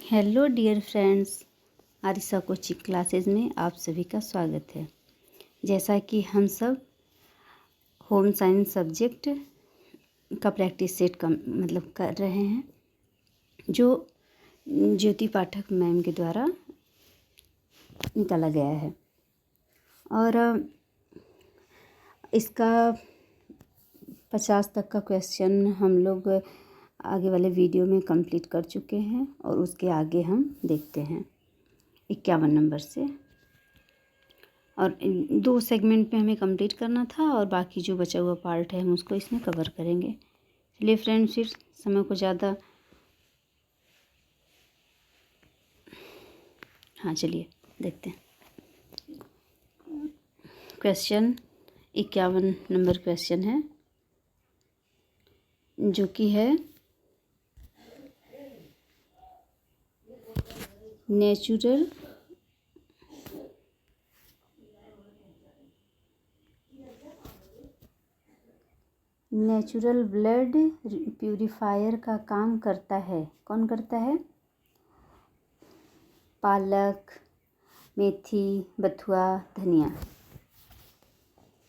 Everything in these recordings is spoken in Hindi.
Hello dear friends, Arisa coaching classes में आप सभी का स्वागत है। जैसा कि हम सब होम साइंस सब्जेक्ट का प्रैक्टिस सेट का कर रहे हैं, जो ज्योति पाठक मैम के द्वारा निकाला गया है। और इसका 50 तक का क्वेश्चन हम लोग आगे वाले वीडियो में कंप्लीट कर चुके हैं और उसके आगे हम देखते हैं 51 नंबर से। और 2 सेगमेंट में हमें कंप्लीट करना था और बाकी जो बचा हुआ पार्ट है हम उसको इसमें कवर करेंगे। चलिए फ्रेंड्स, फिर समय को ज़्यादा चलिए देखते हैं। क्वेश्चन 51 नंबर क्वेश्चन है, जो कि है नेचुरल ब्लड प्यूरिफायर का काम करता है। कौन करता है? पालक, मेथी, बथुआ, धनिया।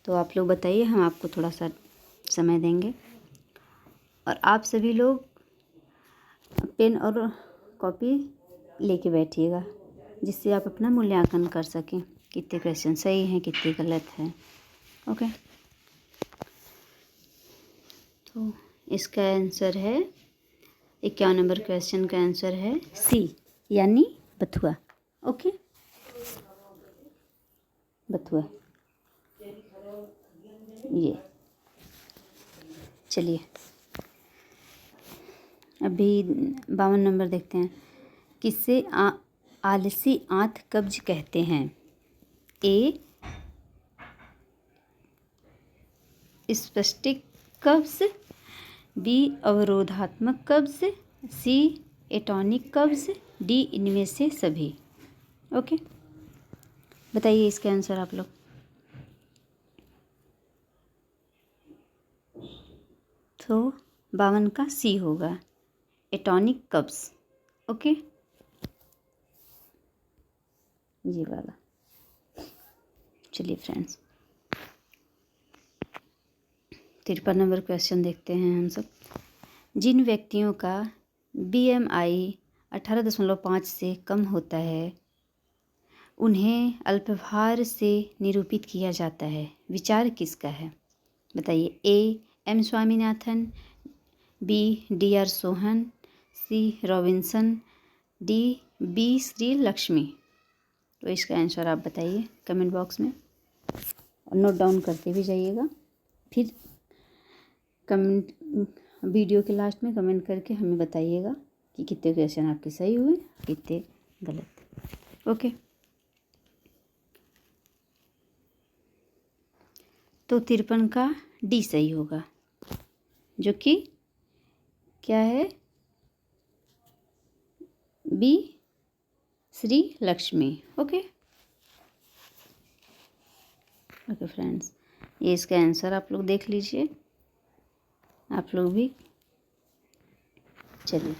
तो आप लोग बताइए, हम आपको थोड़ा सा समय देंगे और आप सभी लोग पेन और कॉपी लेके बैठिएगा, जिससे आप अपना मूल्यांकन कर सकें, कितने क्वेश्चन सही हैं, कितने गलत हैं। ओके, तो इसका आंसर है 51 नंबर क्वेश्चन का आंसर है सी, यानी बथुआ। ओके, बथुआ। ये चलिए अभी 52 नंबर देखते हैं। किससे आलसी आंत कब्ज कहते हैं? ए, स्पष्टिक कब्ज, बी, अवरोधात्मक कब्ज, सी, एटॉनिक कब्ज, डी, इनमें से सभी। ओके, बताइए इसके आंसर आप लोग। तो 52 का सी होगा, एटॉनिक कब्ज। ओके, ये वाला। चलिए फ्रेंड्स, 53 नंबर क्वेश्चन देखते हैं हम सब। जिन व्यक्तियों का BMI 18.5 से कम होता है, उन्हें अल्पभार से निरूपित किया जाता है। विचार किसका है? बताइए। A, M Swaminathan, B, DR Sohan, C, Robinson, D, B, Shri Lakshmi. तो इसका आंसर आप बताइए कमेंट बॉक्स में और नोट डाउन करते भी जाइएगा। फिर कमेंट वीडियो के लास्ट में कमेंट करके हमें बताइएगा कि कितने क्वेश्चन आपके सही हुए, कितने गलत। ओके, तो 53 का डी सही होगा, जो कि क्या है? B, Shri Lakshmi. Okay okay friends, ये इसका आंसर आप लोग देख लीजिए, आप लोग भी। चलिए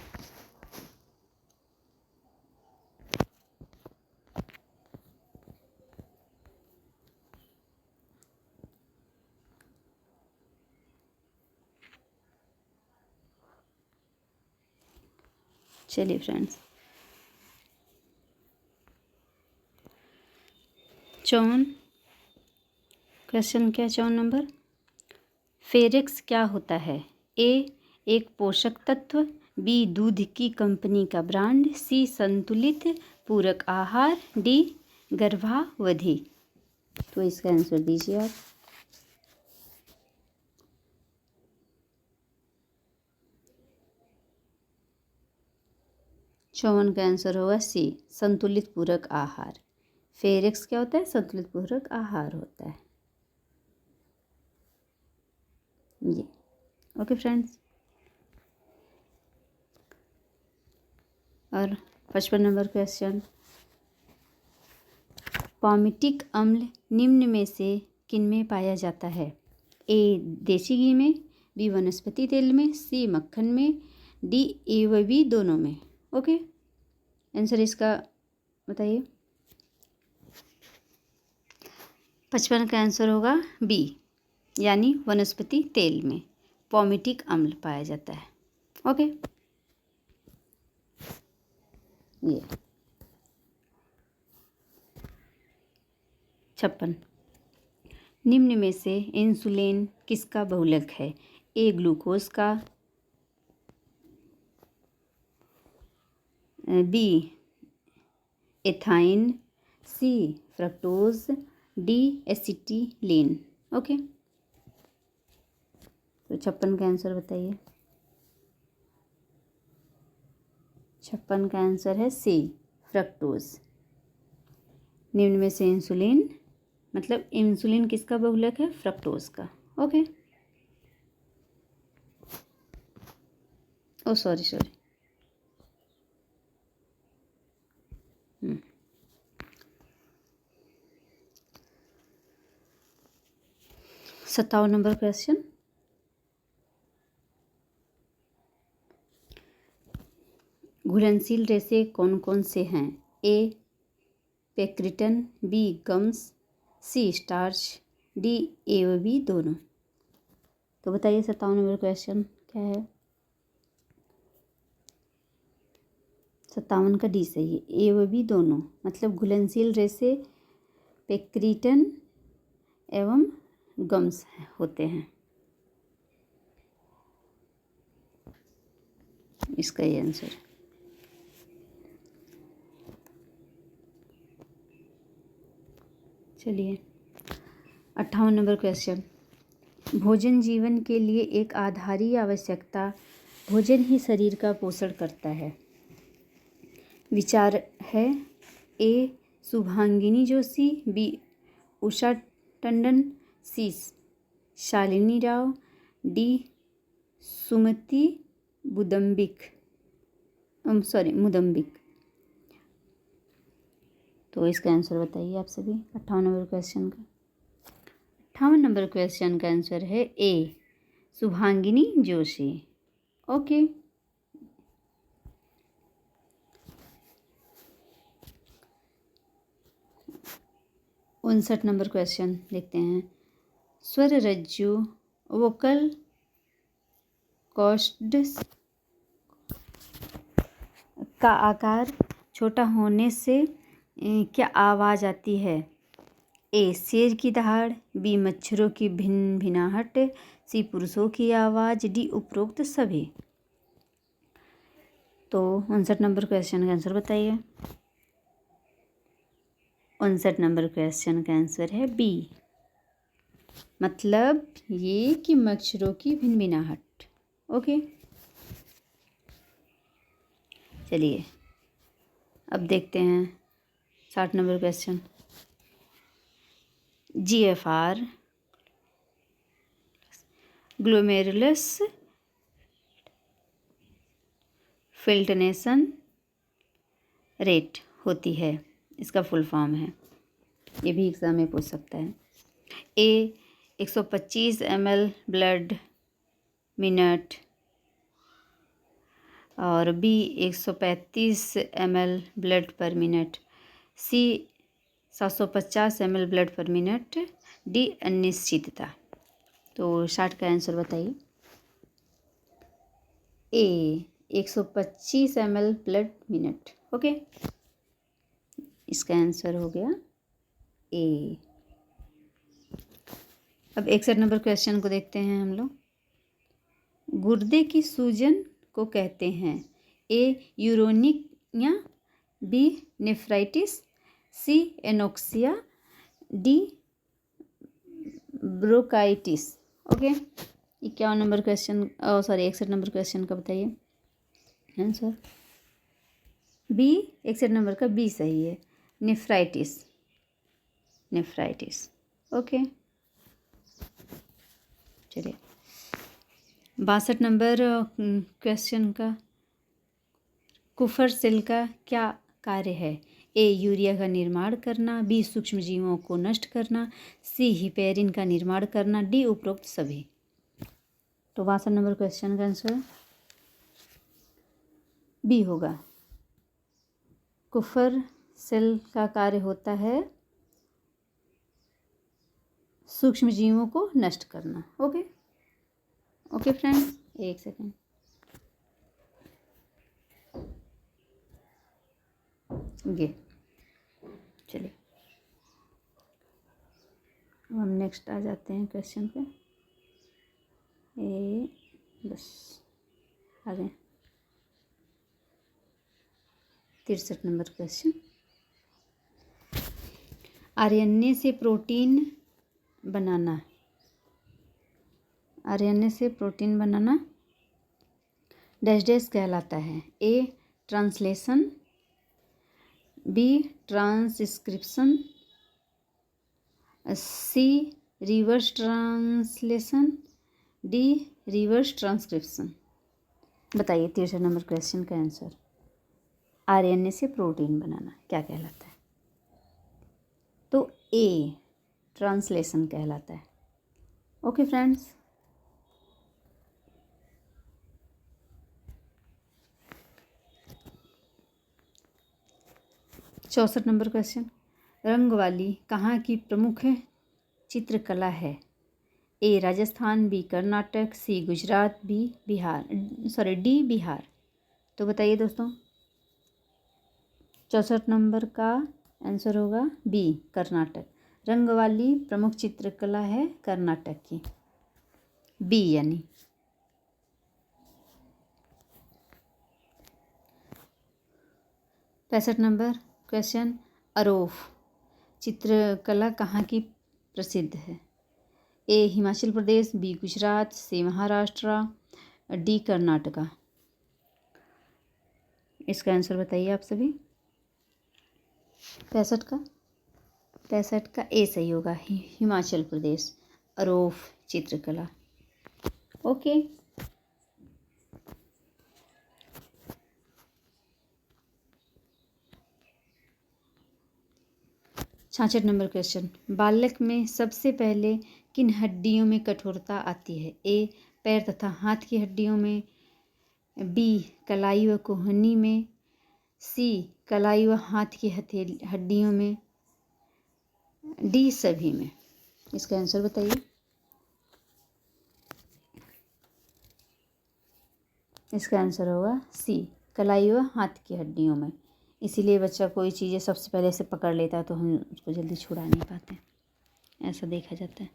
चलिए फ्रेंड्स, 54 क्वेश्चन क्या? 54 नंबर। फेरेक्स क्या होता है? ए, एक पोषक तत्व, बी, दूध की कंपनी का ब्रांड, सी, संतुलित पूरक आहार, डी, गर्भावधि। तो इसका आंसर दीजिए आप। चौवन का आंसर होगा सी, संतुलित पूरक आहार। फेरेक्स क्या होता है? संतुलित पूरक आहार होता है ये। ओके फ्रेंड्स, और 55 नंबर क्वेश्चन। पामिटिक अम्ल निम्न में से किन में पाया जाता है? ए, देसी घी में, बी, वनस्पति तेल में, सी, मक्खन में, डी, ए व बी दोनों में। ओके, आंसर इसका बताइए। 55 का आंसर होगा बी, यानी वनस्पति तेल में पॉमिटिक अम्ल पाया जाता है। ओके, ये 56, निम्न में से इंसुलिन किसका बहुलक है? ए ग्लूकोज का, बी एथाइन, सी फ्रक्टोज, डी एसिटिलीन। ओके, तो 56 का आंसर बताइए। 56 का आंसर है सी फ्रक्टोज। निम्न में से इंसुलिन, मतलब इंसुलिन किसका बहुलक है? फ्रक्टोज का। Okay, oh sorry 57 number question, घुलनशील रेशे कौन कौन से हैं? A pectin, B gums, C starch, D A व बी दोनों। तो बताइए 57 नंबर क्वेश्चन क्या है? 57 का डी सही है, ए व बी दोनों, मतलब घुलनशील रेशे पेक्रिटन एवं गम्स होते हैं। इसका ये आंसर। चलिए 58 नंबर क्वेश्चन, भोजन जीवन के लिए एक आधारी आवश्यकता, भोजन ही शरीर का पोषण करता है। विचार है A Shubhangini Joshi, B Usha Tandon, C Shalini Rao, D सुमति मुदम्बिक। तो इसका आंसर बताइए आप सभी 58 नंबर क्वेश्चन का। 58 नंबर क्वेश्चन का आंसर है A Shubhangini Joshi. Okay, 59 number question देखते हैं, स्वर रज्जु वोकल कॉर्ड्स का आकार छोटा होने से क्या आवाज़ आती है? ए शेर की दहाड़, बी मच्छरों की भिनभिनाहट, सी पुरुषों की आवाज़, डी उपरोक्त सभी। तो 59 नंबर क्वेश्चन का आंसर बताइए। 59 नंबर क्वेश्चन का आंसर है बी, मतलब ये कि मच्छरों की भिनभिनाहट। ओके, चलिए अब देखते हैं 60 number question, GFR glomerulus filtration rate होती है, इसका फुल फॉर्म है, ये भी एग्ज़ाम में पूछ सकता है। ए 125 ml ब्लड मिनट, और बी 135 ml ब्लड पर मिनट, सी 750 ml ब्लड पर मिनट, डी अनिश्चितता। तो 60 का आंसर बताइए। A 125 ml blood minute. Okay, इसका आंसर हो गया ए। अब 61 नंबर क्वेश्चन को देखते हैं हम लोग, गुर्दे की सूजन को कहते हैं? A uraemia, B nephritis, C anoxia, D bronchitis. Okay, 51 number question, sorry 61 number question का बताइए आंसर। बी 61 नंबर का बी सही है, नेफ्राइटिस। ओके, चलिए 62 नंबर क्वेश्चन का, कुफर सेल का क्या कार्य है? ए यूरिया का निर्माण करना, बी सूक्ष्मजीवों को नष्ट करना, सी हिपेरिन का निर्माण करना, डी उपरोक्त सभी। तो 62 नंबर क्वेश्चन का आंसर बी होगा, कुफर सेल का कार्य होता है सूक्ष्म जीवों को नष्ट करना। ओके ओके फ्रेंड्स, एक सेकेंड। ये चलिए अब हम नेक्स्ट आ जाते हैं क्वेश्चन पे। बस आ गए 63 नंबर क्वेश्चन। आरएनए से प्रोटीन बनाना, आरएनए से प्रोटीन बनाना डैश डैश कहलाता है। A translation, B transcription, C reverse translation, D reverse transcription. बताइए 63 नंबर क्वेश्चन का आंसर। आरएनए से प्रोटीन बनाना क्या कहलाता है? तो ए ट्रांसलेशन कहलाता है। ओके फ्रेंड्स, चौसठ नंबर क्वेश्चन। रंगवाली कहाँ की प्रमुख चित्रकला है? A Rajasthan, B Karnataka, C Gujarat, D Bihar. तो बताइए दोस्तों, 64 नंबर का आंसर होगा बी कर्नाटक। रंगवाली प्रमुख चित्रकला है कर्नाटक की, बी यानी। पैंसठ नंबर क्वेश्चन। अरोफ चित्रकला कहाँ की प्रसिद्ध है? ए हिमाचल प्रदेश, बी गुजरात, सी महाराष्ट्र, डी कर्नाटका। इसका आंसर बताइए आप सभी। 65 का ए सही होगा, हिमाचल प्रदेश अरोफ चित्रकला। ओके, छाछठ नंबर क्वेश्चन। बालक में सबसे पहले किन हड्डियों में कठोरता आती है? ए पैर तथा हाथ की हड्डियों में, बी कलाई व कोहनी में, सी कलाई व हाथ की हड्डियों में, डी सभी में। इसका आंसर बताइए। इसका आंसर होगा सी कलाई व हाथ की हड्डियों में। इसीलिए बच्चा कोई चीज़ें सबसे पहले से पकड़ लेता है तो हम उसको जल्दी छुड़ा नहीं पाते, ऐसा देखा जाता है।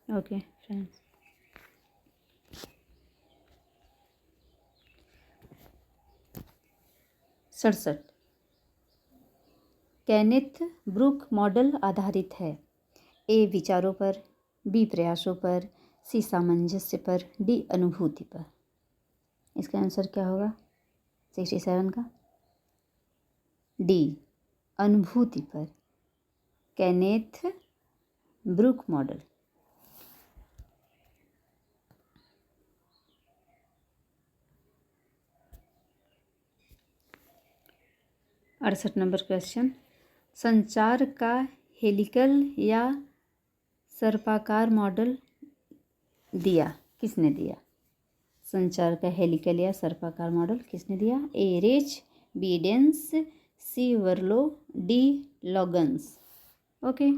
ओके फ्रेंड्स, सड़सठ। केनेथ ब्रुक मॉडल आधारित है? ए विचारों पर, बी प्रयासों पर, सी सामंजस्य पर, डी अनुभूति पर। इसका आंसर क्या होगा 67 का? डी अनुभूति पर, केनेथ ब्रुक मॉडल। अड़सठ नंबर क्वेश्चन। संचार का हेलिकल या सर्पाकार मॉडल किसने दिया? संचार का हेलिकल या सर्पाकार मॉडल किसने दिया? ए रेच, बी डेंस, सी वर्लो, डी लॉगन्स। ओके,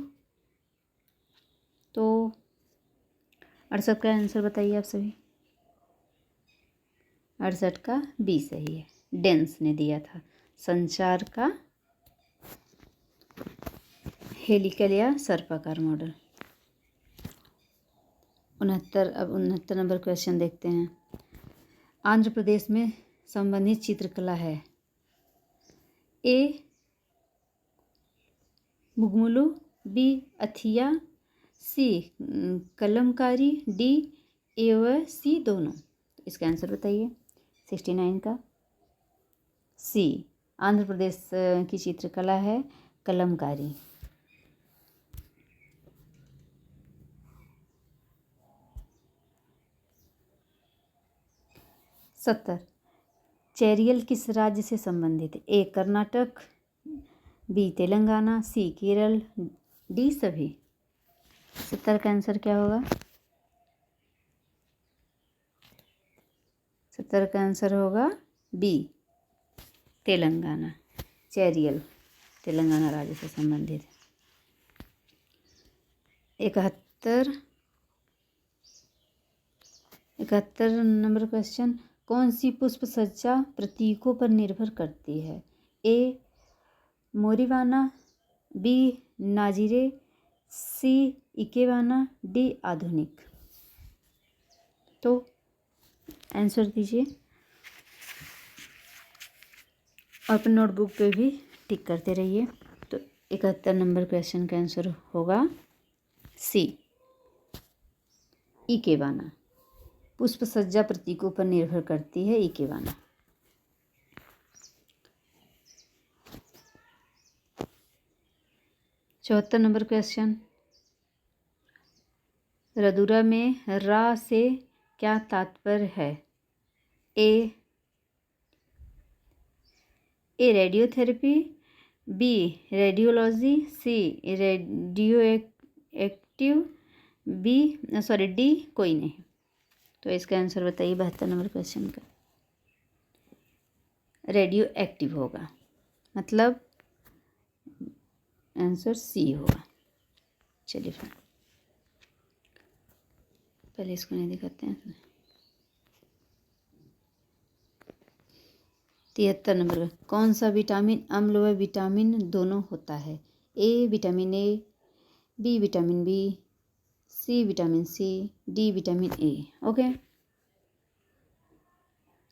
तो 68 का आंसर बताइए आप सभी। 68 का बी सही है, डेंस ने दिया था संचार का हेलिकल या सर्पाकार मॉडल। 69 नंबर क्वेश्चन देखते हैं। आंध्र प्रदेश में संबंधित चित्रकला है? ए मुगमुलु, बी अथिया, सी कलमकारी, डी ए व सी दोनों। इसका आंसर बताइए। 69 का सी आंध्र प्रदेश की चित्रकला है कलमकारी। सत्तर। चेरियल किस राज्य से संबंधित है? ए कर्नाटक, बी तेलंगाना, सी केरल, डी सभी। 70 का आंसर क्या होगा? 70 का आंसर होगा बी, तेलंगाना। चेरियल तेलंगाना राज्य से संबंधित। 71 नंबर क्वेश्चन, कौन सी पुष्प सज्जा प्रतीकों पर निर्भर करती है? ए मोरिवाना, बी नाजिरे, सी इकेवाना, डी आधुनिक। तो आंसर दीजिए और अपने नोटबुक पे भी टिक करते रहिए। तो 71 नंबर क्वेश्चन का आंसर होगा सी, इकेवाना। पुष्प सज्जा प्रतीकों पर निर्भर करती है इकेवाना। 74 नंबर क्वेश्चन, रदुरा में रा से क्या तात्पर्य है? A radiotherapy, B radiology, C radioactive, D कोई नहीं। तो इसका आंसर बताइए 72 नंबर क्वेश्चन का। रेडियो एक्टिव होगा, मतलब आंसर सी होगा। चलिए फिर पहले इसको नहीं दिखाते हैं। 73 नंबर का, कौन सा विटामिन अम्ल व विटामिन दोनों होता है? A vitamin A, B vitamin B, C vitamin C, D vitamin A. Okay,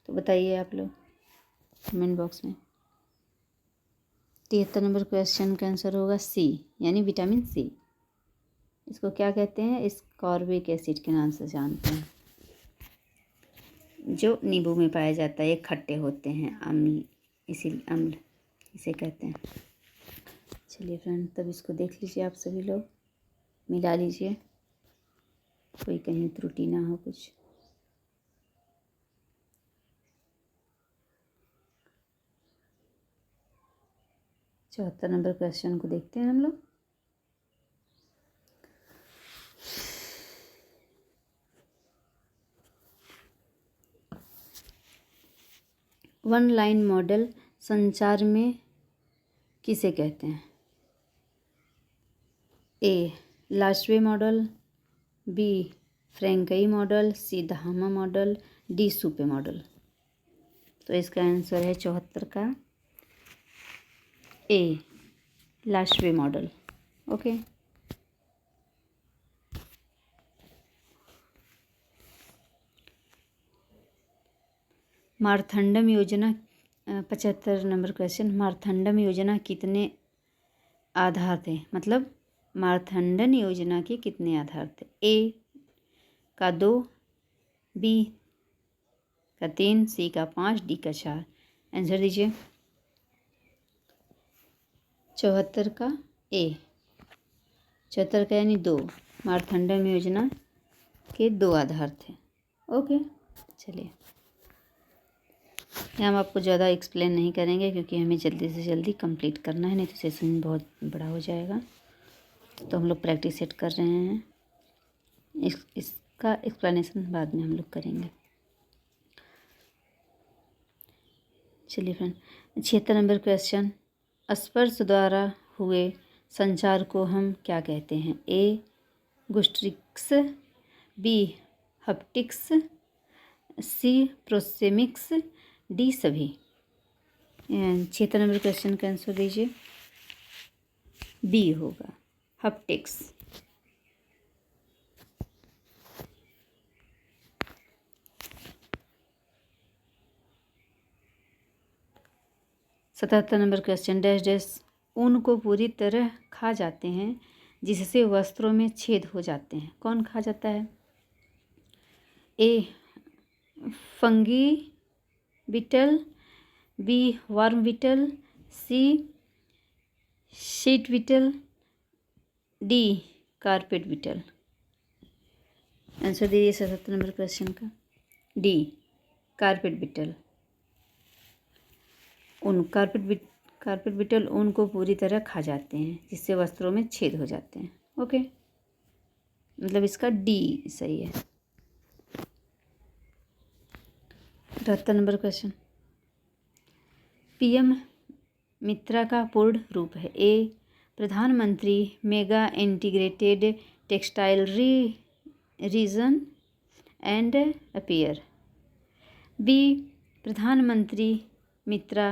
तो बताइए आप लोग कमेंट बॉक्स में। 73 नंबर क्वेश्चन का आंसर होगा सी, यानी विटामिन सी। इसको क्या कहते हैं? एस्कॉर्बिक एसिड के नाम से जानते हैं, जो नींबू में पाया जाता है। ये खट्टे होते हैं, अम्ल, इसीलिए अम्ल इसे कहते हैं। चलिए फ्रेंड, तब इसको देख लीजिए आप सभी लोग, मिला लीजिए, कोई कहीं त्रुटि ना हो कुछ। चौहत्तर नंबर क्वेश्चन को देखते हैं हम लोग। वन लाइन मॉडल संचार में किसे कहते हैं? ए लास्टवे मॉडल, बी फ्रैंकई मॉडल, सी धामा मॉडल, डी सुपे मॉडल। तो इसका आंसर है 74 का ए लास्टवे मॉडल। ओके, मारथंडम योजना 75 नंबर क्वेश्चन, मारथंडम योजना कितने आधार थे? मतलब मारथंडन योजना के कितने आधार थे? ए का 2, बी का 3, सी का 5, डी का 4। आंसर दीजिए। 74 का ए, 74 का यानी 2, मारथंडम योजना के 2 आधार थे। ओके, चलिए हम आपको ज़्यादा एक्सप्लेन नहीं करेंगे, क्योंकि हमें जल्दी से जल्दी कंप्लीट करना है, नहीं तो सेशन बहुत बड़ा हो जाएगा। तो हम लोग प्रैक्टिस सेट कर रहे हैं, इसका एक्सप्लेनेशन बाद में हम लोग करेंगे। चलिए फ्रेंड, 76 नंबर क्वेश्चन, स्पर्श द्वारा हुए संचार को हम क्या कहते हैं? ए गुस्ट्रिक्स, बी हप्टिक्स, सी प्रोसेमिक्स, डी सभी। 76 नंबर क्वेश्चन का आंसर दीजिए। बी होगा, हप्टिक्स। सतहत्तर नंबर क्वेश्चन, डैश डैश ऊन को पूरी तरह खा जाते हैं जिससे वस्त्रों में छेद हो जाते हैं। कौन खा जाता है? A fungi beetle, B worm beetle, C sheet beetle, D carpet beetle. Answer दीजिए 77 नंबर क्वेश्चन का। D carpet beetle. ऊन कारपेट बीटल ऊन को पूरी तरह खा जाते हैं जिससे वस्त्रों में छेद हो जाते हैं। ओके, मतलब इसका डी सही है। 73 नंबर क्वेश्चन। पीएम मित्रा का पूर्ण रूप है। ए प्रधानमंत्री mega integrated textile region and apparel. B प्रधानमंत्री मित्रा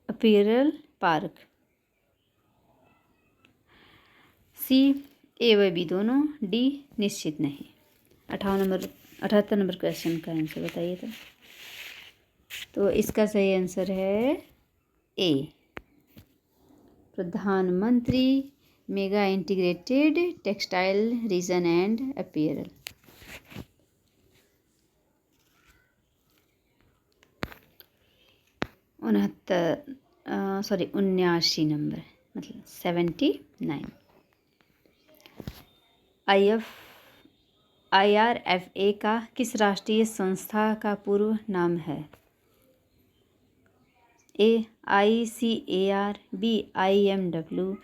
अपीयरल पार्क। सी ए व बी दोनों। डी निश्चित नहीं। 78 नंबर क्वेश्चन का आंसर बताइए। तो इसका सही आंसर है ए प्रधानमंत्री mega integrated textile region and apparel. Sorry 79 number, मतलब 79। IRFA का किस राष्ट्रीय संस्था का पूर्व नाम है? ए ICAR, बी IMW,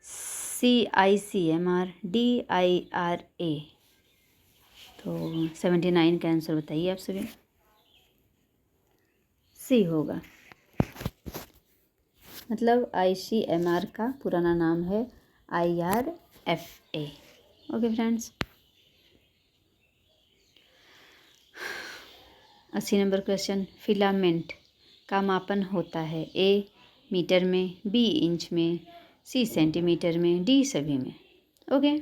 सी ICMR, डी IRA। तो 79 का आंसर बताइए आप सभी। सी होगा, मतलब ICMR का पुराना नाम है IRFA। Okay friends. 80 number question. Filament का मापन होता है। ए मीटर में, बी इंच में, सी सेंटीमीटर में, डी सभी में। ओके,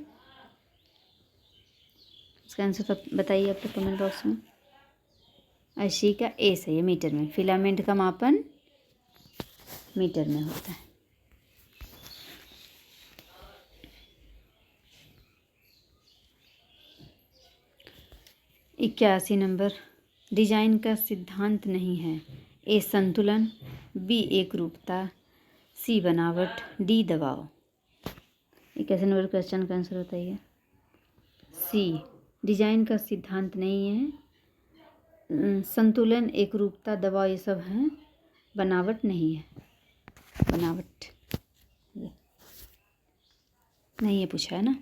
इसका आंसर बताइए आप लोग कमेंट बॉक्स में। 80 का ए सही है, मीटर में। फिलामेंट का मापन मीटर में होता है। इक्यासी नंबर। डिजाइन का सिद्धांत नहीं है। ए संतुलन, बी एक रूपता, सी बनावट, डी दबाव। 81 नंबर क्वेश्चन का आंसर बताइए। सी डिजाइन का सिद्धांत नहीं है। संतुलन, एक रूपता, दबाव ये सब हैं। बनावट नहीं है। बनावट नहीं है, पूछा है ना।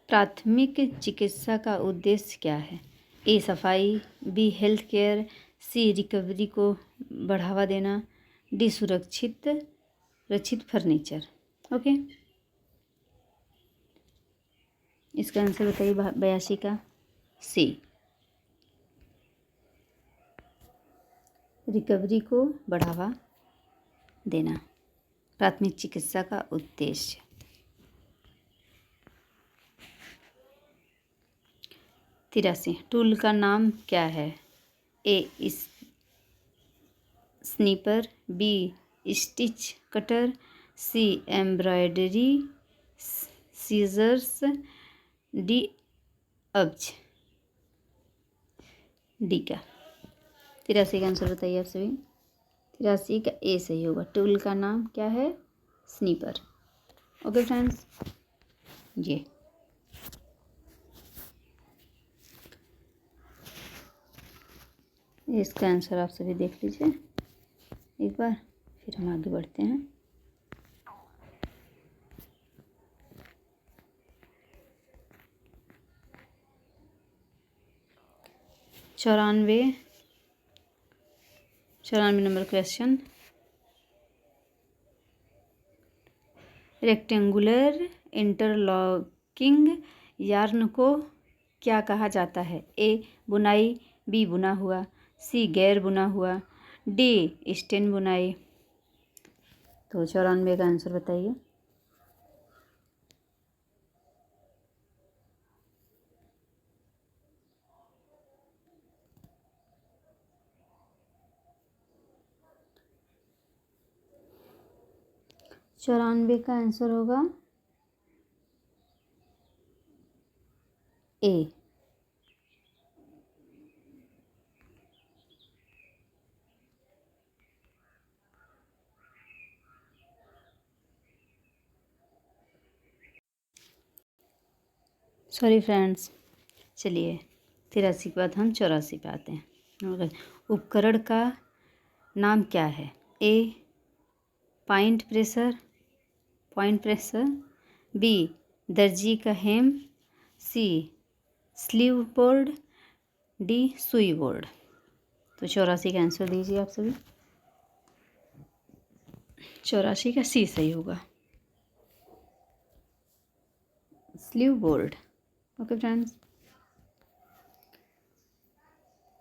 प्राथमिक चिकित्सा का उद्देश्य क्या है? ए सफाई, be health care, C recovery को बढ़ावा देना, डी सुरक्षित फर्नीचर। ओके, इसका आंसर बताइए 82 का। सी रिकवरी को बढ़ावा देना प्राथमिक चिकित्सा का उद्देश्य। 83 टूल का नाम क्या है? ए स्नीपर, बी स्टिच कटर, सी एम्ब्रॉयडरी सीजर्स, डी अब्ज। डी का 83 का आंसर बताइए आप सभी। 83 का ए सही होगा। टूल का नाम क्या है? स्नीपर। ओके फ्रेंड्स, ये इसका आंसर आप सभी देख लीजिए एक बार, फिर हम आगे बढ़ते हैं। चौरानवे number question. Rectangular interlocking yarn को क्या कहा जाता है? ए बुनाई, बी बुना हुआ, सी गैर बुना हुआ, डी स्टेन बुनाई। तो 94 का आंसर बताइए। चौरानवे का आंसर होगा ए। सॉरी फ्रेंड्स, चलिए 83 के बाद हम 84 पे आते हैं। उपकरण का नाम क्या है? A point pressure, point pressure, B दर्जी का हेम, सी स्लीव बोर्ड, डी सुई बोर्ड। तो 84 का आंसर दीजिए आप सभी। 84 का सी सही होगा, स्लीव बोर्ड। Okay friends.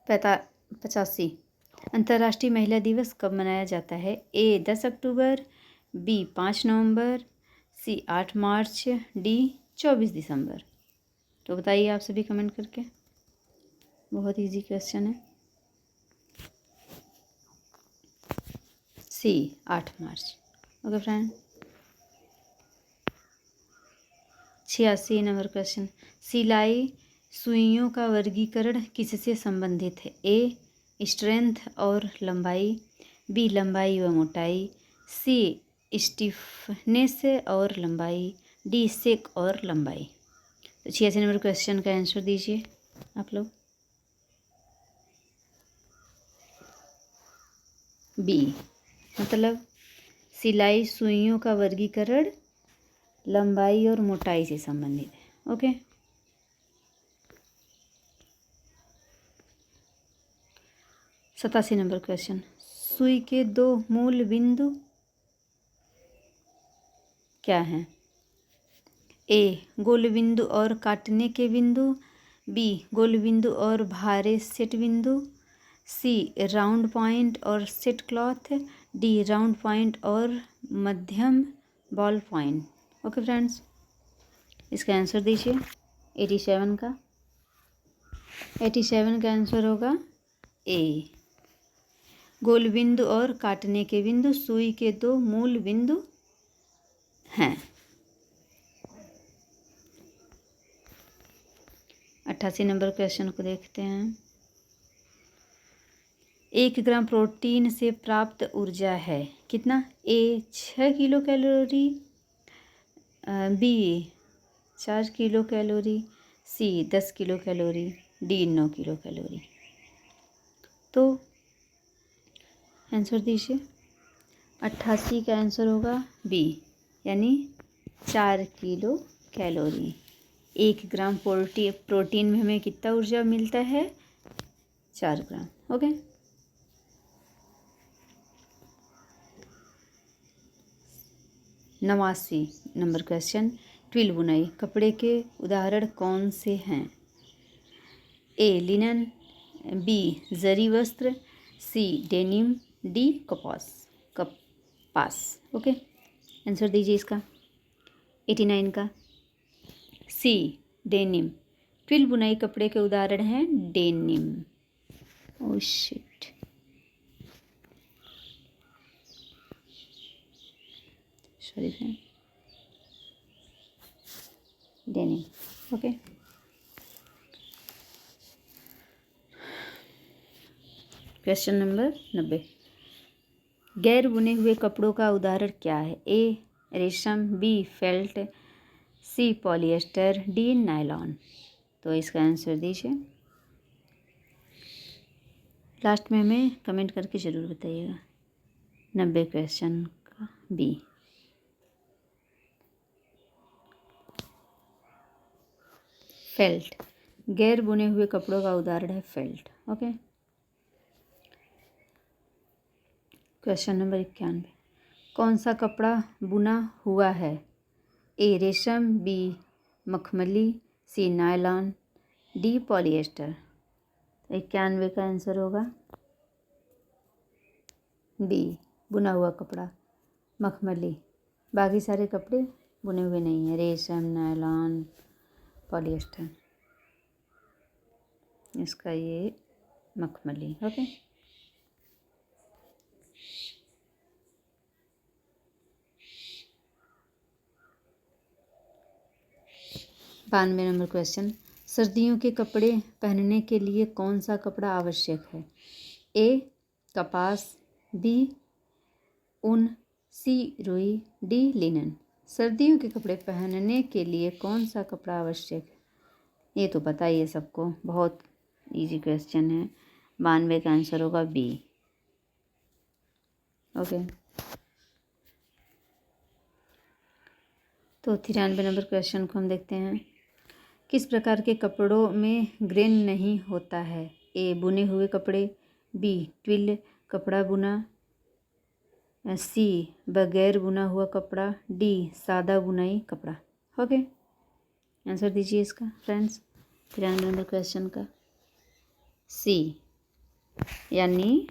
85 अंतर्राष्ट्रीय महिला दिवस कब मनाया जाता है? ए 10 अक्टूबर, बी 5 नवंबर, सी 8 मार्च, डी 24 दिसंबर। तो बताइए आप सभी कमेंट करके। बहुत इजी क्वेश्चन है। C 8 March. Okay friend. 86 number question, सिलाई सुइयों का वर्गीकरण किससे संबंधित है? ए स्ट्रेंथ और लंबाई, बी लंबाई व मोटाई, सी स्टिफनेस और लंबाई, डी सेक और लंबाई। तो 86 नंबर क्वेश्चन का आंसर दीजिए आप लोग। बी मतलब सिलाई सुइयों का वर्गीकरण लंबाई और मोटाई से संबंधित है। ओके। सतासी नंबर क्वेश्चन, सुई के दो मूल बिंदु क्या हैं? ए गोल बिंदु और काटने के बिंदु, बी गोल बिंदु और भारे सेट बिंदु, सी राउंड पॉइंट और set cloth, D round point और मध्यम बॉल पॉइंट। ओके फ्रेंड्स, इसका आंसर दीजिए 87 का। 87 का आंसर होगा ए गोल बिंदु और काटने के बिंदु सुई के दो मूल बिंदु हैं। 88 नंबर क्वेश्चन को देखते हैं। 1 ग्राम प्रोटीन से प्राप्त ऊर्जा है कितना? A 6 kilocalorie, B 4 kilocalorie, C 10 kilocalorie, D 9 kilocalorie. तो आंसर दीजिए। 88 का आंसर होगा बी, यानी 4 किलो कैलोरी। 1 ग्राम प्रोटीन में हमें कितना ऊर्जा मिलता है? 4 ग्राम। ओके। नवासी नंबर क्वेश्चन, ट्विल बुनाई कपड़े के उदाहरण कौन से हैं? ए लिनन, बी जरी वस्त्र, सी डेनिम, डी कपास। ओके, आंसर दीजिए इसका 89 का। सी डेनिम, ट्विल बुनाई कपड़े के उदाहरण हैं denim. Oh shit, sorry friend, denim. Okay. Question number 90, गैर बुने हुए कपड़ों का उदाहरण क्या है? ए रेशम, B felt, C polyester, D nylon. तो इसका आंसर दीजिए। लास्ट में हमें कमेंट करके ज़रूर बताइएगा। 90 क्वेश्चन का बी। फेल्ट, गैर बुने हुए कपड़ों का उदाहरण है फेल्ट। ओके। क्वेश्चन नंबर 91, कौन सा कपड़ा बुना हुआ है? ए रेशम, बी मखमली, सी नायलॉन, डी पॉलिएस्टर। 91 का आंसर होगा बी बुना हुआ कपड़ा मखमली। बाकी सारे कपड़े बुने हुए नहीं हैं, रेशम, नायलॉन, पॉलिएस्टर। इसका ये मखमली। ओके। बानवे नंबर क्वेश्चन, सर्दियों के कपड़े पहनने के लिए कौन सा कपड़ा आवश्यक है? ए कपास, बी ऊन, सी रुई, डी लिनन। सर्दियों के कपड़े पहनने के लिए कौन सा कपड़ा आवश्यक है? ये तो पता ही है सबको, बहुत इजी क्वेश्चन है। 92 का आंसर होगा बी। ओके। तो 93 नंबर क्वेश्चन को हम देखते हैं। किस प्रकार के कपड़ों में ग्रेन नहीं होता है? ए बुने हुए कपड़े, बी ट्विल कपड़ा बुना, सी बगैर बुना हुआ कपड़ा, डी सादा बुनाई कपड़ा। ओके, आंसर दीजिए इसका फ्रेंड्स 93 नंबर क्वेश्चन का। सी यानी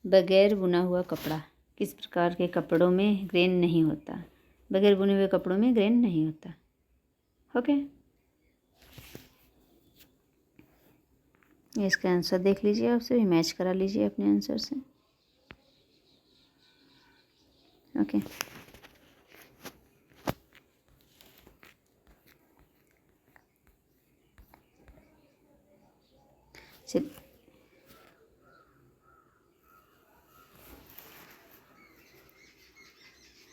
बगैर बुना हुआ कपड़ा। किस प्रकार के कपड़ों में ग्रेन नहीं होता? बगैर बुने हुए कपड़ों में ग्रेन नहीं होता। ओके, इसका आंसर देख लीजिए, आपसे भी मैच करा लीजिए अपने आंसर से। ओके, चलिए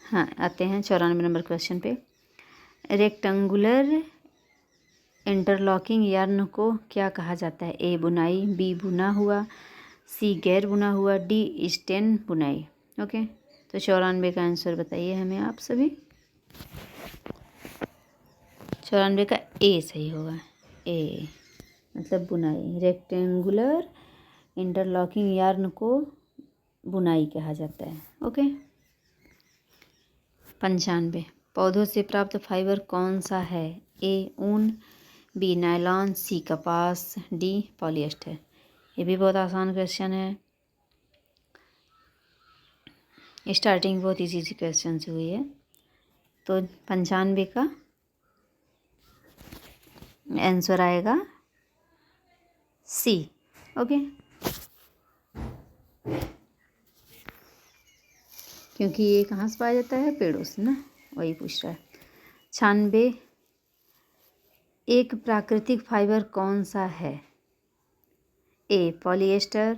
हाँ, आते हैं 94 नंबर क्वेश्चन पे। रेक्टेंगुलर इंटरलॉकिंग यार्न को क्या कहा जाता है? ए बुनाई, बी बुना हुआ, सी गैर बुना हुआ, डी स्टेन बुनाई। ओके, तो 94 का आंसर बताइए हमें आप सभी। 94 का ए सही होगा। ए मतलब बुनाई। रेक्टेंगुलर इंटरलॉकिंग यार्न को बुनाई कहा जाता है। ओके, 95 पौधों से प्राप्त फाइबर कौन सा है? ए ऊन, बी नायलॉन, सी कपास, डी पॉलिएस्टर। ये भी बहुत आसान क्वेश्चन है, स्टार्टिंग बहुत इजी क्वेश्चन से हुई है। तो 95 का आंसर आएगा सी। ओके, क्योंकि ये कहाँ से पाया जाता है? पेड़ों से ना, वही पूछ रहा है। 96 एक प्राकृतिक फाइबर कौन सा है? ए पॉलिएस्टर,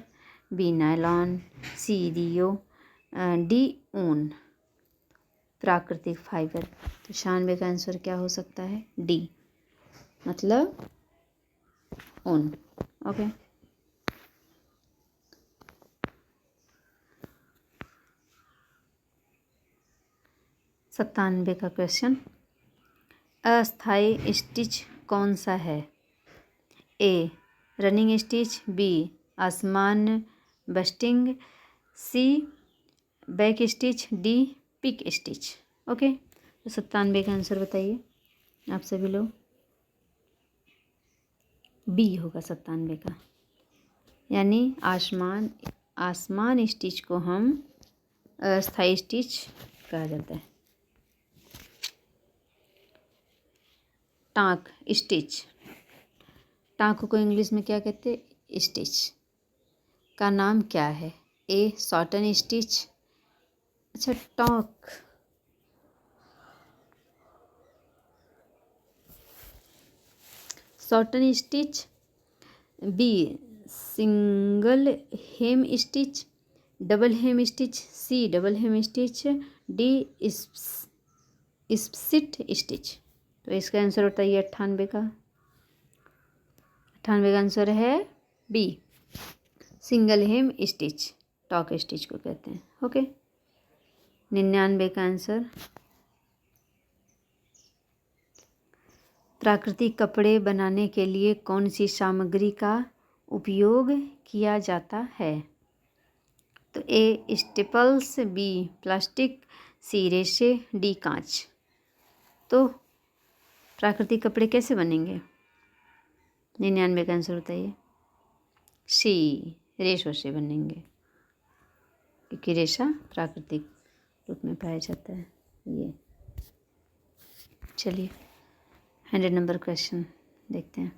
बी नायलॉन, सी रियो, डी ऊन। प्राकृतिक फाइबर, तो 96 का आंसर क्या हो सकता है? डी मतलब ऊन। ओके, सत्तानवे का क्वेश्चन। अस्थाई स्टिच कौन सा है? ए रनिंग स्टिच, बी आसमान basting, C back stitch, D pick stitch. Okay, तो 97 का आंसर बताइए आप सभी लोग। बी होगा 97 का, यानी आसमान स्टिच को हम अस्थाई स्टिच कहा जाता है। टाँक स्टिच, टाँक को इंग्लिश में क्या कहते हैं? स्टिच का नाम क्या है? ए शॉर्टन स्टिच, अच्छा टाँक शॉर्टन स्टिच, बी सिंगल हेम स्टिच, डबल हेम स्टिच, सी डबल हेम स्टिच, डी स्प्लिट स्टिच। तो इसका आंसर होता है 98 का। 98 का आंसर है बी सिंगल हेम स्टिच, टॉक स्टिच को कहते हैं। ओके, 99 का आंसर प्राकृतिक कपड़े बनाने के लिए कौन सी सामग्री का उपयोग किया जाता है? तो ए स्टेपल्स, बी प्लास्टिक, सी रेशे, डी कांच। तो प्राकृतिक कपड़े कैसे बनेंगे? 99 का आंसर बताइए। सी रेशों से बनेंगे, क्योंकि रेशा प्राकृतिक रूप में पाया जाता है। ये चलिए 100 नंबर क्वेश्चन देखते हैं।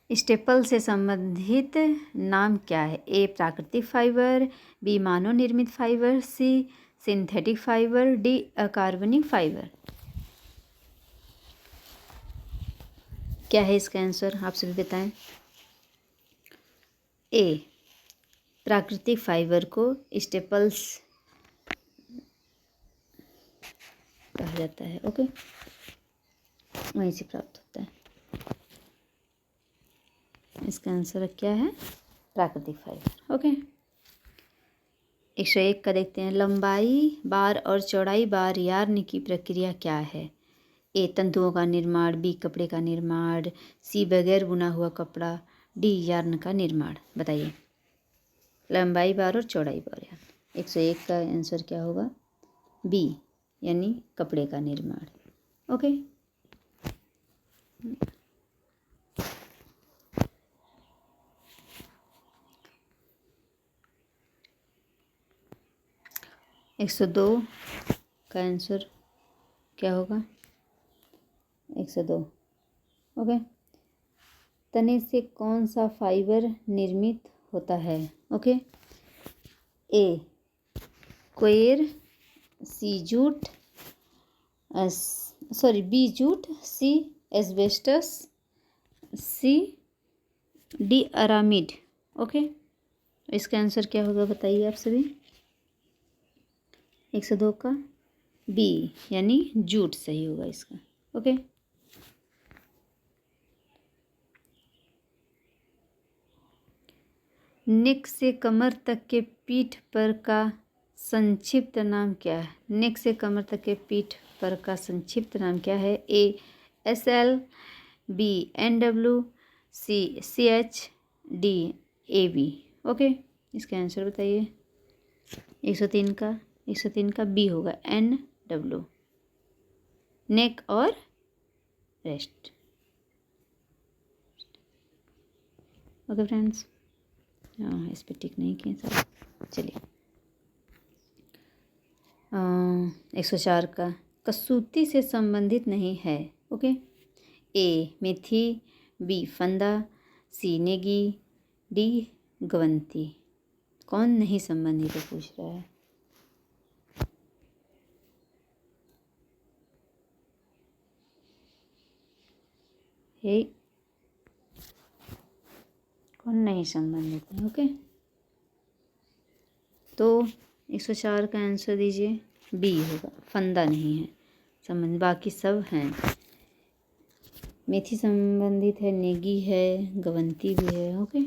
स्टेपल से संबंधित नाम क्या है? ए प्राकृतिक फाइबर, बी मानव निर्मित फाइबर, सी सिंथेटिक फाइबर, डी अकार्बनिक फाइबर। क्या है इसका आंसर? आप सभी बताएं। ए प्राकृतिक फाइबर को स्टेपल्स कहा जाता है। ओके, वहीं से प्राप्त होता है। इसका आंसर क्या है? प्राकृतिक फाइबर। ओके, 101 का देखते हैं। लंबाई बार और चौड़ाई बार यार्न की प्रक्रिया क्या है? ए तंतुओं का निर्माण, बी कपड़े का निर्माण, सी बगैर बुना हुआ कपड़ा, डी यार्न का निर्माण। बताइए। लंबाई बार और चौड़ाई बार यार्न। 101 का आंसर क्या होगा? बी यानी कपड़े का निर्माण। ओके। एक 102 का आंसर क्या होगा? 102। ओके। तने से कौन सा फाइबर निर्मित होता है? Okay. A coir, C jute, B jute, C asbestos, C D aramid. Okay. इसका आंसर क्या होगा बताइए आप सभी। 102 का बी यानी जूट सही होगा इसका। ओके। नेक से कमर तक के पीठ पर का संक्षिप्त नाम क्या है? नेक से कमर तक के पीठ पर का संक्षिप्त नाम क्या है? ए SL, बी NW, सी CH, डी AB। ओके। इसका आंसर बताइए। 103 का बी होगा NW, नेक और रेस्ट। Okay friends. हाँ, इस पर टिक नहीं किए सब। चलिए। 104 का कसूती से संबंधित नहीं है। ओके। ए मेथी, बी फंदा, सी नेगी, डी गवंती। कौन नहीं संबंधित है पूछ रहा है। हे कौन नहीं संबंधित है? ओके। तो 104 का आंसर दीजिए। बी होगा, फंदा नहीं है संबंध, बाकी सब हैं। मेथी संबंधित है, नेगी है, गवंती भी है। ओके।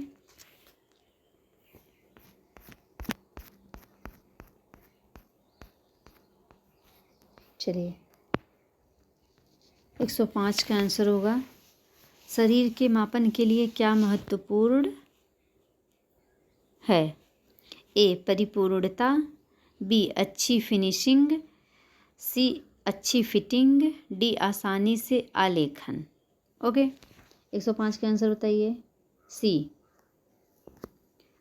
चलिए। 105 का आंसर होगा शरीर के मापन के लिए क्या महत्वपूर्ण है? ए परिपूर्णता, बी अच्छी फिनिशिंग, सी अच्छी फिटिंग, डी आसानी से आलेखन। ओके। 105 का आंसर बताइए। सी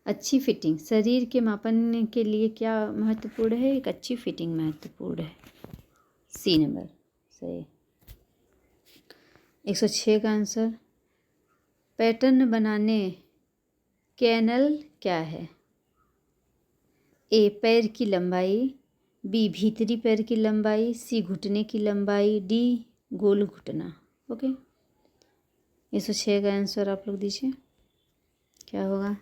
अच्छी फिटिंग। शरीर के मापन के लिए क्या महत्वपूर्ण है? एक अच्छी फिटिंग महत्वपूर्ण है। सी नंबर सही। 106 का आंसर पैटर्न बनाने कैनल क्या है? ए पैर की लंबाई, बी भीतरी पैर की लंबाई, सी घुटने की लंबाई, डी गोल घुटना। ओके। 106 का आंसर आप लोग दीजिए। क्या होगा?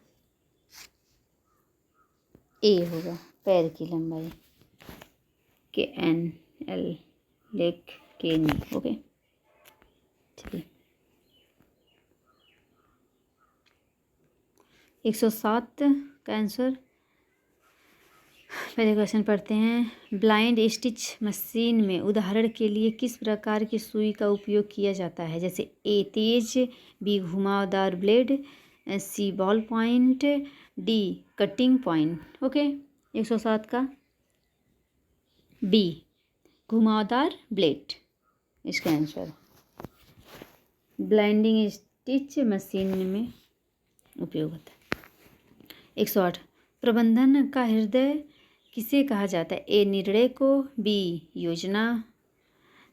ए होगा पैर की लंबाई। KNL लेक के नी। ओके। चलिए। 107 का आंसर पहले क्वेश्चन पढ़ते हैं। ब्लाइंड स्टिच मशीन में उदाहरण के लिए किस प्रकार की सुई का उपयोग किया जाता है? जैसे ए तेज, बी घुमावदार blade, C ball point, D cutting point. Okay. 107 का बी घुमावदार ब्लेड इसका आंसर। ब्लाइंडिंग स्टिच मशीन में उपयोग होता है। 108 प्रबंधन का हृदय किसे कहा जाता है? ए निर्णय को, बी योजना,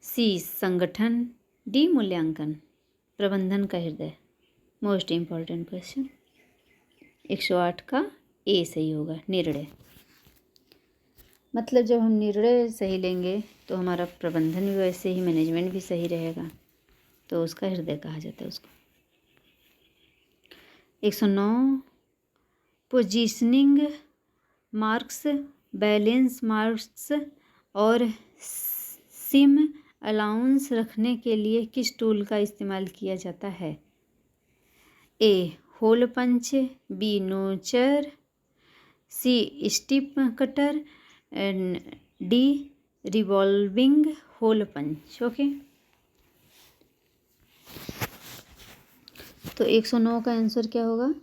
सी संगठन, डी मूल्यांकन। प्रबंधन का हृदय मोस्ट इम्पॉर्टेंट क्वेश्चन। 108 का ए सही होगा, निर्णय। मतलब जब हम निर्णय सही लेंगे तो हमारा प्रबंधन भी वैसे ही, मैनेजमेंट भी सही रहेगा, तो उसका हृदय कहा जाता है उसको। 109 पोजीशनिंग मार्क्स, बैलेंस मार्क्स और सिम अलाउंस रखने के लिए किस टूल का इस्तेमाल किया जाता है? A hole punch, B notcher, C strip cutter, D revolving hole punch. Okay, तो 109 का आंसर क्या होगा?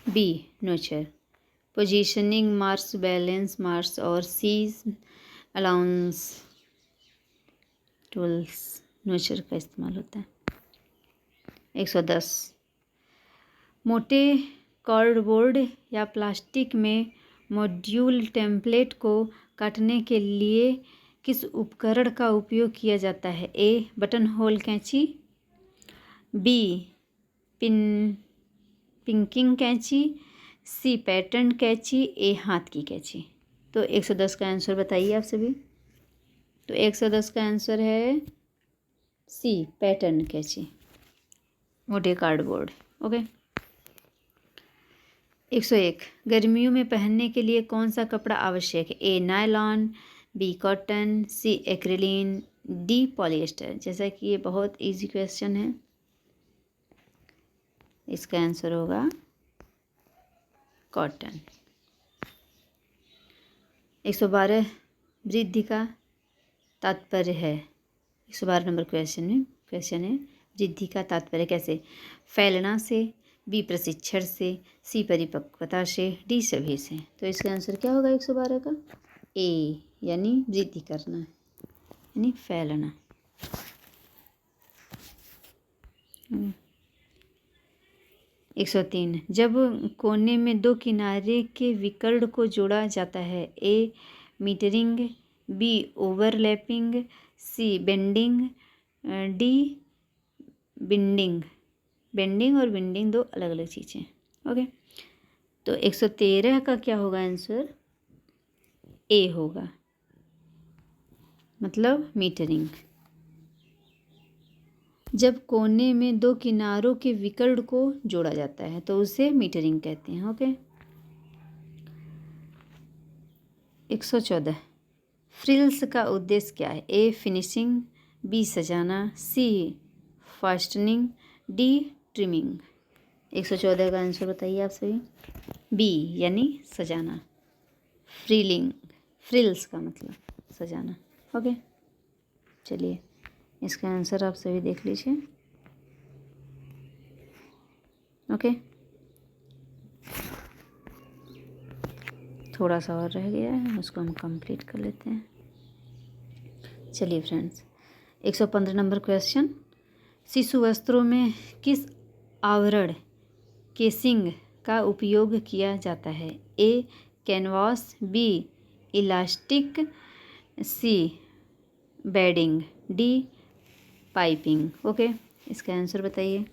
B notcher. Positioning, marks balance, marks और सीज अलाउंस टूल्स नोचर का इस्तेमाल होता है। 110 मोटे कार्डबोर्ड या प्लास्टिक में मॉड्यूल टेम्पलेट को काटने के लिए किस उपकरण का उपयोग किया जाता है? ए बटन होल कैंची, बी पिंकिंग कैंची, सी पैटर्न कैंची, ए हाथ की कैंची। तो 110 का आंसर बताइए आप सभी। तो 110 का आंसर है सी पैटर्न कैंची, मोटे कार्डबोर्ड। ओके, 101 गर्मियों में पहनने के लिए कौन सा कपड़ा आवश्यक है? ए नायलॉन, बी कॉटन, सी एक्रिलिन, डी पॉलिएस्टर। जैसा कि ये बहुत इजी क्वेश्चन है, इसका आंसर होगा कॉटन। 112 वृद्धि का तात्पर्य है। 112 नंबर क्वेश्चन है वृद्धि का तात्पर्य कैसे? फैलना से, बी प्रशिक्षण से, सी परिपक्वता से, डी सभी से। तो इसका आंसर क्या होगा 112 का? ए यानी वृद्धि करना यानी फैलना। 103 जब कोने में दो किनारे के विकर्ण को जोड़ा जाता है? ए मीटरिंग, बी ओवरलैपिंग, सी बेंडिंग, डी बिंडिंग। बेंडिंग और बिंडिंग दो अलग अलग चीज़ें। ओके, तो 113 का क्या होगा आंसर? ए होगा, मतलब मीटरिंग। जब कोने में दो किनारों के विकर्ण को जोड़ा जाता है तो उसे मीटरिंग कहते हैं। ओके, 114 फ्रिल्स का उद्देश्य क्या है? ए फिनिशिंग, बी सजाना, सी फास्टनिंग, डी ट्रिमिंग। 114 का आंसर बताइए आप सभी। बी यानी सजाना। फ्रिल्स का मतलब सजाना। ओके, चलिए इसका आंसर आप सभी देख लीजिए। ओके, थोड़ा सा और रह गया है, उसको हम कंप्लीट कर लेते हैं। चलिए फ्रेंड्स, 115 नंबर क्वेश्चन, शिशु वस्त्रों में किस आवरण केसिंग का उपयोग किया जाता है? ए कैनवास, बी इलास्टिक, सी बेडिंग, डी पाइपिंग। ओके, इसका आंसर बताइए।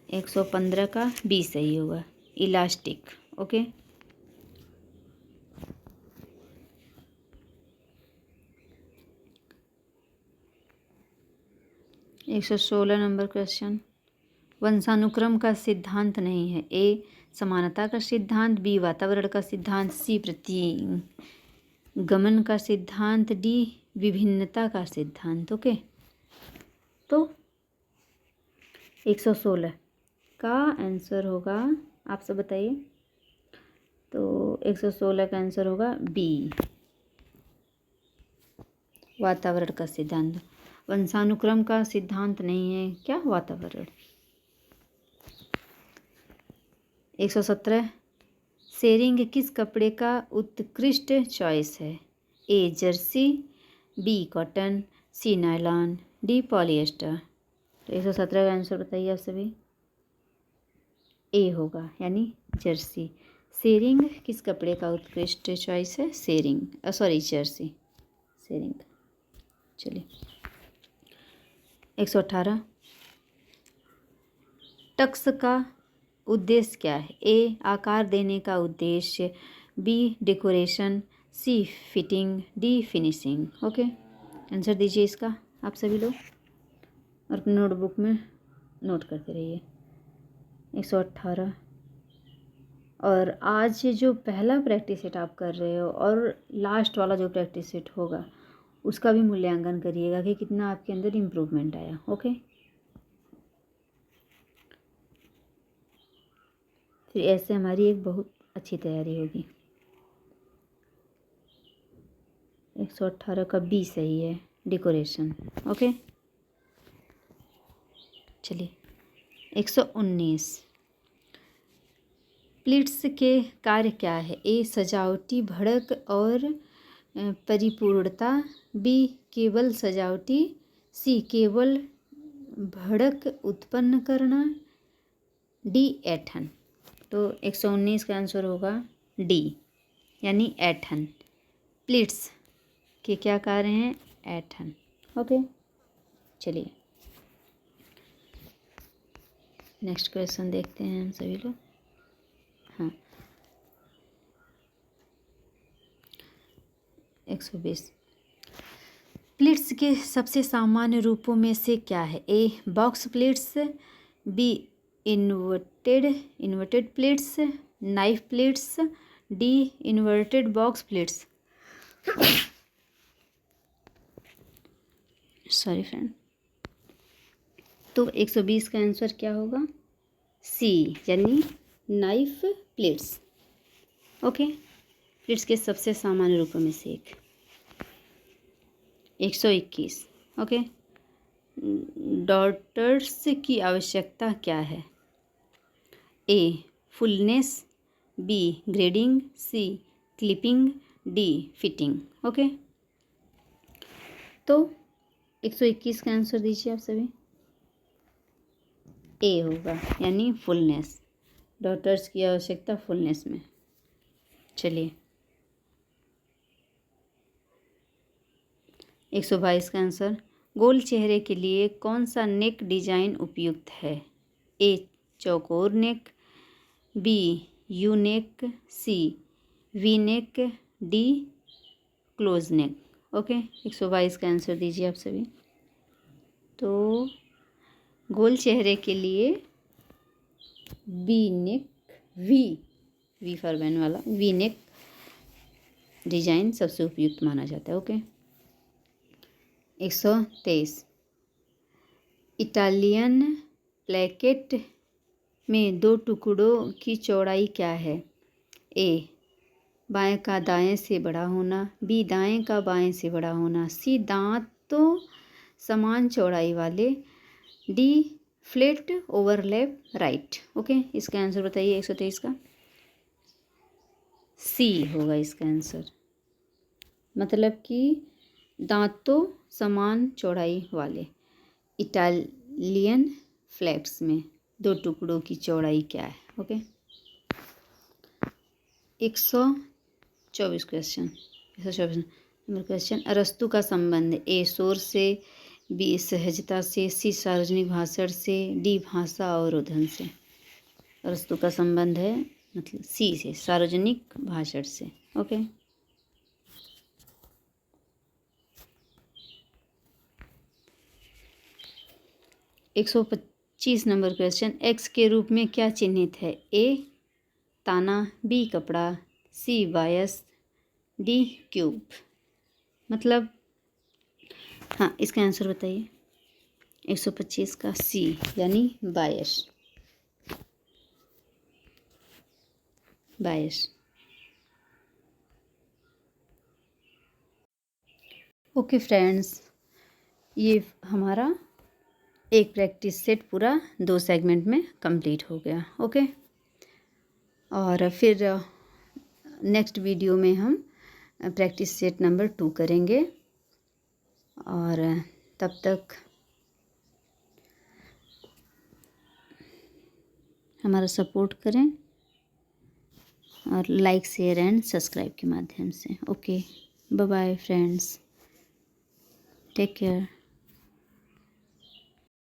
115 का बी सही होगा, इलास्टिक। ओके, 116 नंबर क्वेश्चन, वंशानुक्रम का सिद्धांत नहीं है? ए समानता का सिद्धांत, बी वातावरण का सिद्धांत, सी प्रतिगमन का सिद्धांत, डी विभिन्नता का सिद्धांत। ओके, तो 116 का आंसर होगा, आप सब बताइए। तो 116 का आंसर होगा बी वातावरण का सिद्धांत। वंशानुक्रम का सिद्धांत नहीं है क्या? वातावरण। 117 शेरिंग किस कपड़े का उत्कृष्ट चॉइस है? ए जर्सी, बी कॉटन, सी नायलॉन, डी पॉलिएस्टर। तो 117 का आंसर बताइए आप सभी। ए होगा यानी जर्सी। शेरिंग किस कपड़े का उत्कृष्ट चॉइस है? जर्सी शेरिंग। चलिए 118 टक्स का उद्देश्य क्या है? ए आकार देने का उद्देश्य, B decoration, C fitting, D finishing. Okay, answer दीजिए इसका आप सभी लोग और अपनी नोटबुक में नोट करते रहिए। 118 और आज जो पहला प्रैक्टिस सेट आप कर रहे हो और लास्ट वाला जो प्रैक्टिस सेट होगा उसका भी मूल्यांकन करिएगा कि कितना आपके अंदर इम्प्रूवमेंट आया। ओके, फिर ऐसे हमारी एक बहुत अच्छी तैयारी होगी। 118 का बी सही है, डेकोरेशन। ओके, चलिए 119, प्लिट्स के कार्य क्या है? ए सजावटी भड़क और परिपूर्णता, बी केवल सजावटी, सी केवल भड़क उत्पन्न करना, डी ऐंठन। तो 119 का आंसर होगा डी, यानी ऐंठन। प्लिट्स के क्या कार्य हैं? ऐंठन। ओके, चलिए नेक्स्ट क्वेश्चन देखते हैं हम सभी लोग। हाँ, 120, प्लिट्स के सबसे सामान्य रूपों में से क्या है? A box pleats, B inverted pleats, knife pleats, D inverted box pleats. Sorry friend. तो 120 का आंसर क्या होगा? सी, यानी नाइफ प्लेट्स। ओके, प्लेट्स के सबसे सामान्य रूपों में से एक। 121, ओके, डॉटर्स की आवश्यकता क्या है? ए फुलनेस, बी ग्रेडिंग, सी क्लिपिंग, डी फिटिंग। ओके, तो 121 का आंसर दीजिए आप सभी। ए होगा, यानी फुलनेस। डॉटर्स की आवश्यकता फुलनेस में। चलिए 122 का आंसर, गोल चेहरे के लिए कौन सा नेक डिजाइन उपयुक्त है? ए चौकोर neck, B U neck, C V neck, D close neck. Okay, 122 का आंसर दीजिए आप सभी। तो गोल चेहरे के लिए V neck, V for van वाला वी नेक डिजाइन सबसे उपयुक्त माना जाता है। ओके, 123, इटालियन प्लेकेट में दो टुकड़ों की चौड़ाई क्या है? ए बाएं का दाएं से बड़ा होना, बी दाएं का बाएं से बड़ा होना, सी दांतों समान चौड़ाई वाले, D flat overlap right. Okay, इसका आंसर बताइए 123 का। सी होगा इसका आंसर, मतलब कि दांतों समान चौड़ाई वाले। इटालियन फ्लैट्स में दो टुकड़ों की चौड़ाई क्या है? ओके, 124 क्वेश्चन, 124 नंबर क्वेश्चन, अरस्तु का संबंध ए शोर से, बी सहजता से, सी सार्वजनिक भाषण से, डी भाषा अवरोधन से। अरस्तु का संबंध है मतलब सी से, सार्वजनिक भाषण से। ओके, एक 125 नंबर क्वेश्चन, एक्स के रूप में क्या चिन्हित है? ए ताना, बी कपड़ा, सी बायस, डी क्यूब। मतलब हाँ, इसका आंसर बताइए 125 का। सी, यानी बायस। ओके फ्रेंड्स, ये हमारा एक प्रैक्टिस सेट पूरा 2 सेगमेंट में कंप्लीट हो गया। ओके, और फिर नेक्स्ट वीडियो में हम प्रैक्टिस सेट नंबर 2 करेंगे, और तब तक हमारा सपोर्ट करें और लाइक शेयर एंड सब्सक्राइब के माध्यम से। Okay, bye bye friends, take care.